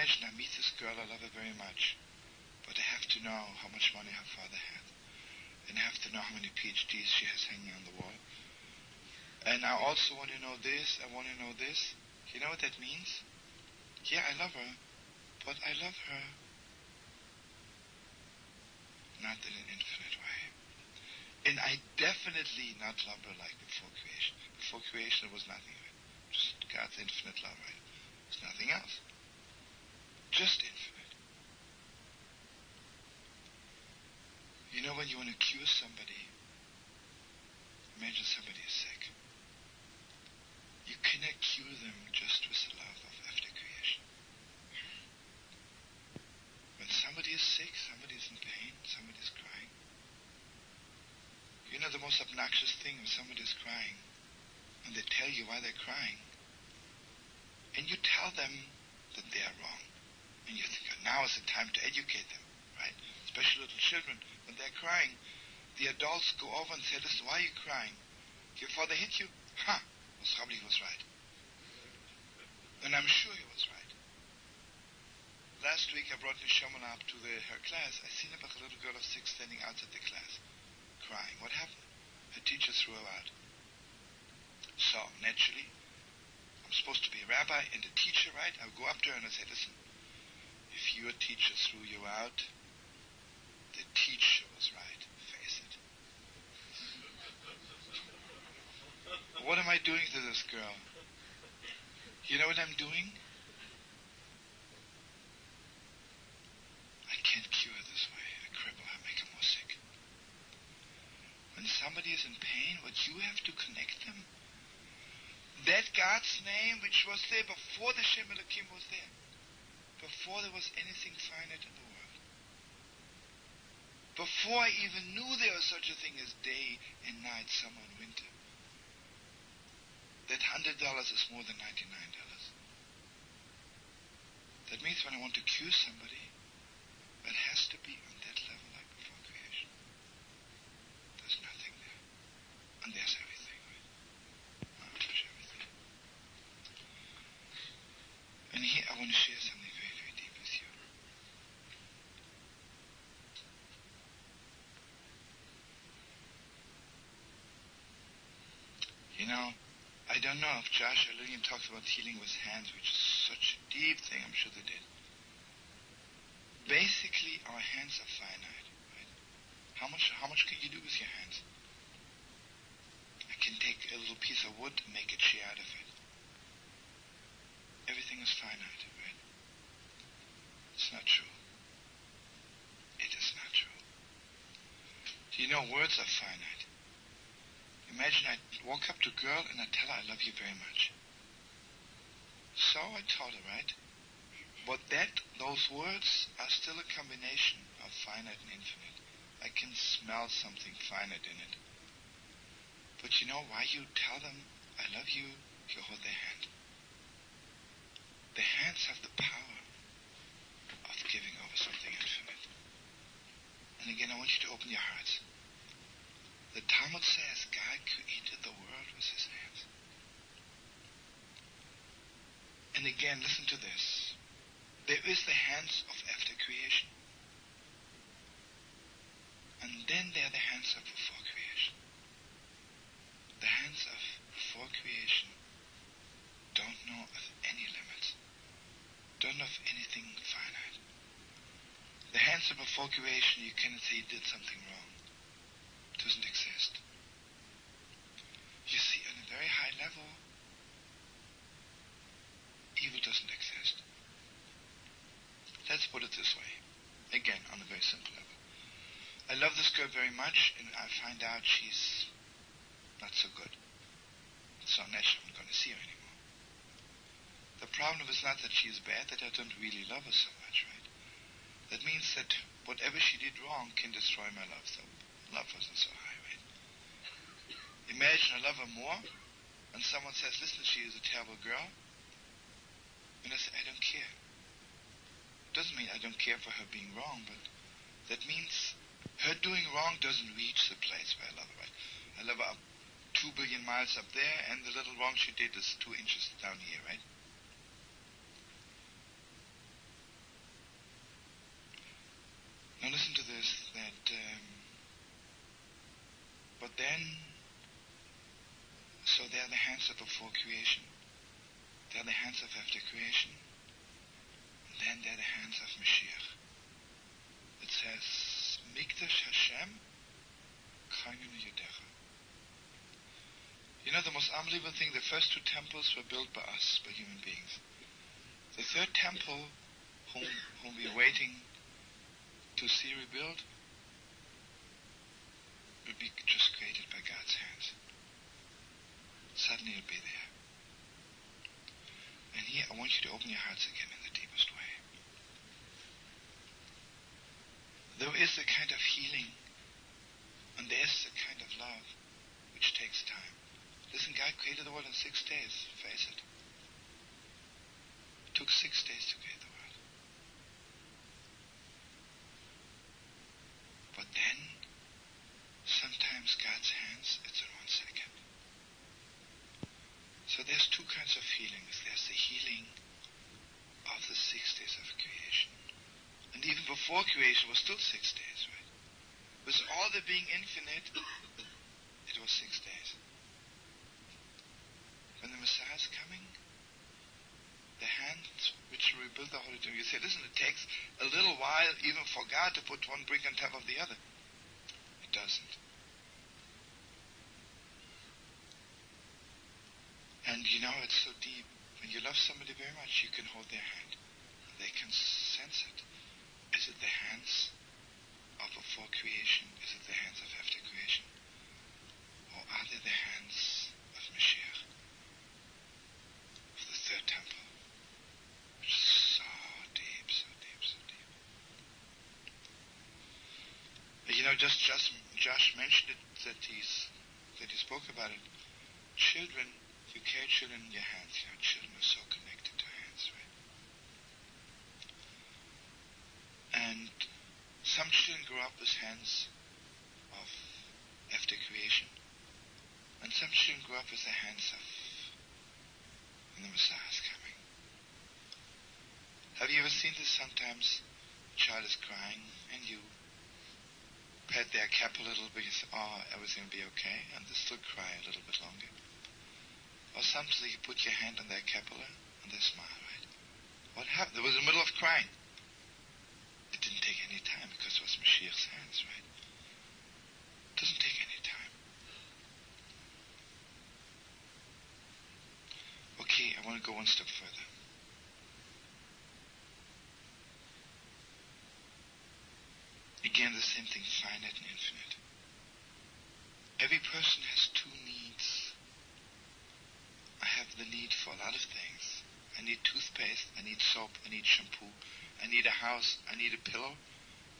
imagine I meet this girl, I love her very much, but I have to know how much money her father had, and I have to know how many PhDs she has hanging on the wall. And I also want to know this, I want to know this. You know what that means? Yeah, I love her, but I love her not in an infinite way. And I definitely not love her like before creation. Before creation, there was nothing of it. Just God's infinite love, right? There's nothing else. Just infinite. You know, when you want to cure somebody, imagine somebody is sick. You cannot cure them just with the love of after creation. When somebody is sick, somebody is in pain, somebody is crying. You know the most obnoxious thing when somebody is crying, and they tell you why they're crying, and you tell them that they are wrong. And you think, oh, now is the time to educate them, right? Especially little children, when they're crying, the adults go over and say, listen, why are you crying? Your father hit you? Ha! Most probably he was right. And I'm sure he was right. Last week I brought Shlomo up to her class. I seen a little girl of 6 standing outside the class, crying. What happened? Her teacher threw her out. So, naturally, I'm supposed to be a rabbi and a teacher, right? I'll go up to her and I say, listen, if your teacher threw you out, the teacher was right. Face it. What am I doing to this girl? You know what I'm doing? I can't cure her this way. I cripple her, make her more sick. When somebody is in pain, what you have to connect them, that God's name which was there before the Shem Elokim was there, before there was anything finite in the world, before I even knew there was such a thing as day and night, summer and winter, that $100 is more than $99. That means when I want to cure somebody, it has to be on that level like before creation. There's nothing there. And there's everything, right? There's everything. And here I want to share something very, very deep with you. You know, I don't know if Josh or Lillian talks about healing with hands, which is such a deep thing. I'm sure they did. Basically, our hands are finite, right? How much can you do with your hands? I can take a little piece of wood and make a chair out of it. Everything is finite, right? It's not true. It is not true. Do you know words are finite? Imagine I walk up to a girl and I tell her I love you very much. So I told her, right? But those words are still a combination of finite and infinite. I can smell something finite in it. But you know why you tell them I love you? You hold their hand. The hands have the power of giving over something infinite. And again, I want you to open your hearts. The Talmud says God created the world with his hands. And again, listen to this. There is the hands of after creation. And then there are the hands of before creation. The hands of before creation don't know of any limits. Don't know of anything finite. The hands of before creation, you cannot say you did something wrong. It doesn't exist. You see, on a very high level, evil doesn't exist. Let's put it this way. Again, on a very simple level. I love this girl very much, and I find out she's not so good. So naturally, I'm not going to see her anymore. The problem is not that she is bad, that I don't really love her so much, right? That means that whatever she did wrong can destroy my love. So love wasn't so high, right? Imagine I love her more, and someone says, listen, she is a terrible girl. And I say, I don't care. It doesn't mean I don't care for her being wrong, but that means her doing wrong doesn't reach the place where I love her, right? I love her up 2 billion miles up there, and the little wrong she did is 2 inches down here, right? Now listen to this, but then, so they are the hands of before creation, they are the hands of after creation, and then they are the hands of Mashiach. It says, Mikdash Hashem, Chaynenu Yedecha. You know, the most unbelievable thing, the first two temples were built by us, by human beings. The third temple, whom we are waiting to see rebuilt, will be just created by God's hands. Suddenly it'll be there. And here I want you to open your hearts again in the deepest way. There is a kind of healing, and there is a kind of love which takes time. Listen, God created the world in 6 days. Face it. It took 6 days to create the world. But then, sometimes God's hands, it's in 1 second. So there's 2 kinds of healings. There's the healing of the 6 days of creation. And even before creation was still 6 days, right? With all the being infinite, it was 6 days. When the Messiah is coming, the hands which rebuild the Holy Temple, you say, listen, it takes a little while even for God to put one brick on top of the other. It doesn't. And you know, it's so deep. When you love somebody very much, you can hold their hand. They can sense it. Is it the hands of before creation? Is it the hands of after creation? Or are they the hands of Mashiach? Of the third temple? Which is so deep, so deep, so deep. You know, just Josh mentioned it, that he spoke about it. Children, you carry children in your hands. You know, children are so connected to hands, right? And some children grow up with hands of after creation, and some children grow up with the hands of when the Messiah is coming. Have you ever seen this? Sometimes a child is crying, and you pat their cap a little bit, you say, oh, everything will be okay, and they still cry a little bit longer. Or sometimes you put your hand on their capilla and they smile, right? What happened? They was in the middle of crying. It didn't take any time because it was Mashiach's hands, right? It doesn't take any time. Okay, I want to go one step further. Again, the same thing, finite and infinite. Every person has 2 needs. I have the need for a lot of things. I need toothpaste, I need soap, I need shampoo, I need a house, I need a pillow,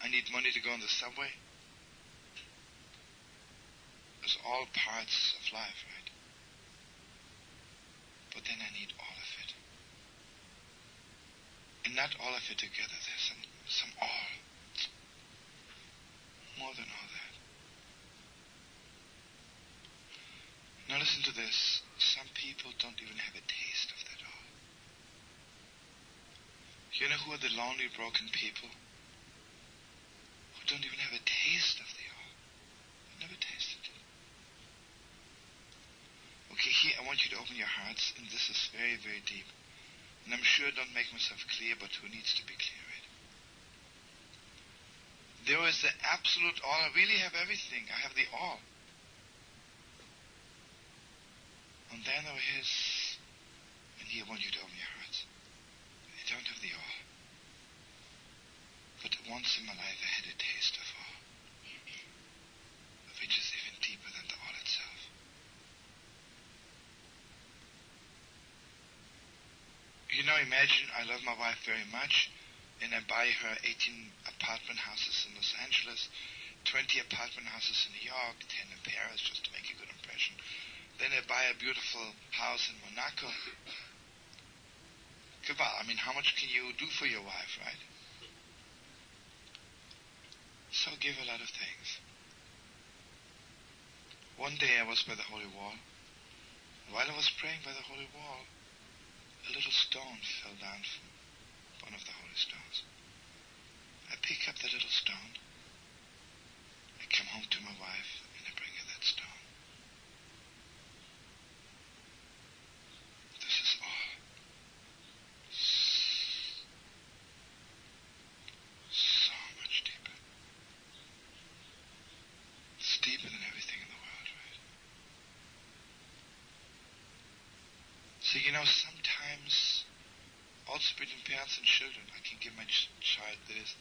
I need money to go on the subway. It's all parts of life, right? But then I need all of it. And not all of it together. There's some all. More than all that. Now listen to this. Some people don't even have a taste of that all. You know who are the lonely, broken people? Who don't even have a taste of the all. They've never tasted it. Okay, here I want you to open your hearts, and this is very, very deep. And I'm sure I don't make myself clear, but who needs to be clear, right? There is the absolute all. I really have everything. I have the all. And then there is, and here I want you to open your hearts. I don't have the all. But once in my life I had a taste of all, which is even deeper than the all itself. You know, imagine I love my wife very much, and I buy her 18 apartment houses in Los Angeles, 20 apartment houses in New York, 10 in Paris, just to make a good impression. Then I buy a beautiful house in Monaco. I mean, how much can you do for your wife, right? So give a lot of things. One day I was by the Holy Wall. While I was praying by the Holy Wall, a little stone fell down from one of the holy stones. I pick up the little stone. I come home to my wife and I bring her that stone. This is all. So much deeper. It's deeper than everything in the world, right? So, sometimes, also between parents and children, I can give my child this.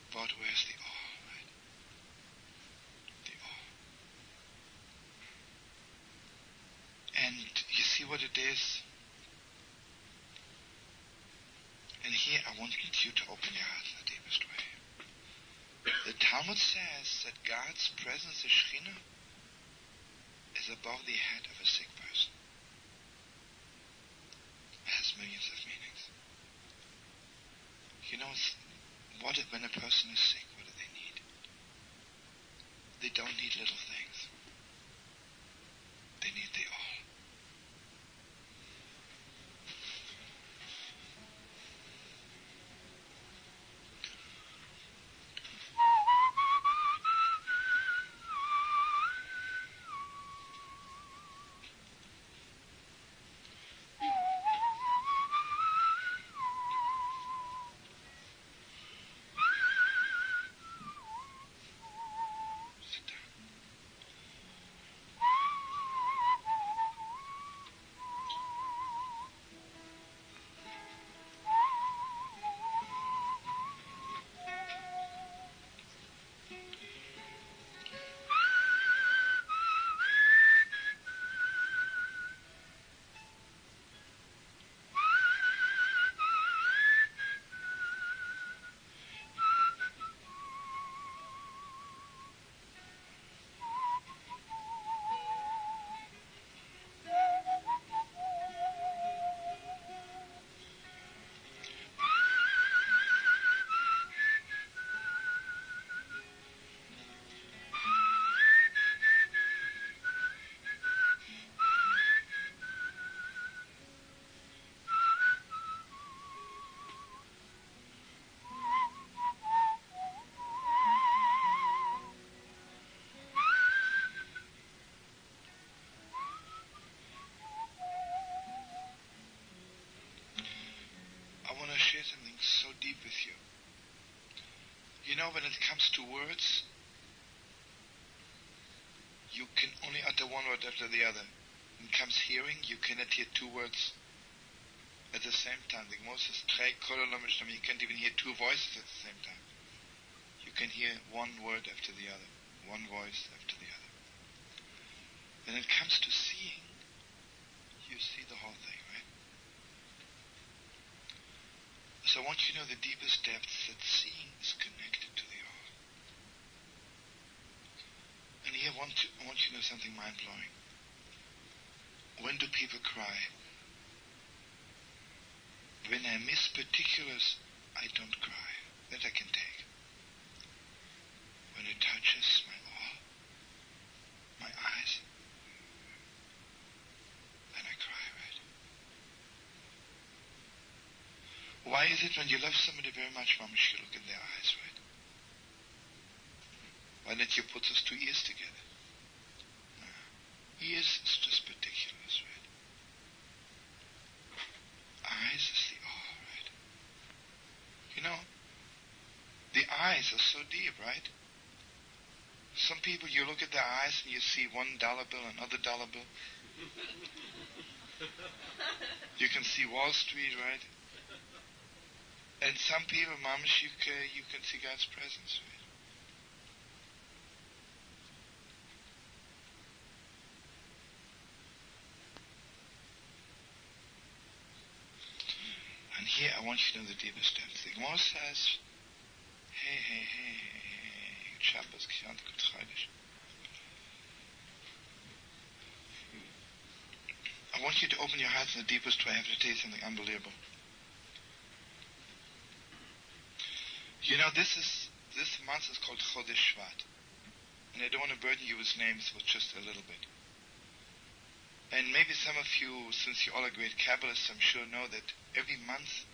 But where's the all, right? The all. And you see what it is? And here I want you to open your heart in the deepest way. The Talmud says that God's presence, the Shekhinah, is above the head of a sick person. It has millions of meanings. When a person is sick, what do they need? They don't need little things. They need the all. Share something so deep with you. When it comes to words, you can only utter one word after the other. When it comes hearing, you cannot hear two words at the same time. The Gemara says, you can't even hear two voices at the same time. You can hear one word after the other, one voice after the other. When it comes to seeing, you see the whole thing, right? So I want you to know the deepest depths that seeing is connected to the all. And here I want you to know something mind-blowing. When do people cry? When I miss particulars, I don't cry. That I can take. When it touches my all, my eyes, then I cry, right? Why is it when you love somebody very much, Mamash, you look in their eyes, right? Why don't you put those two ears together? No. Ears is just particulars, right? Eyes is the all, right? The eyes are so deep, right? Some people, you look at their eyes and you see $1 bill, another dollar bill. You can see Wall Street, right? And some people, Mamash, you can see God's presence, right? And here I want you to know the deepest depths. The Gemara says, hey, Shabbos, Kiyant, Good Chodesh. I want you to open your hearts in the deepest way. I have to tell you something unbelievable. This month is called Chodesh Shvat. And I don't want to burden you with names, but just a little bit. And maybe some of you, since you all are great Kabbalists, I'm sure know that every month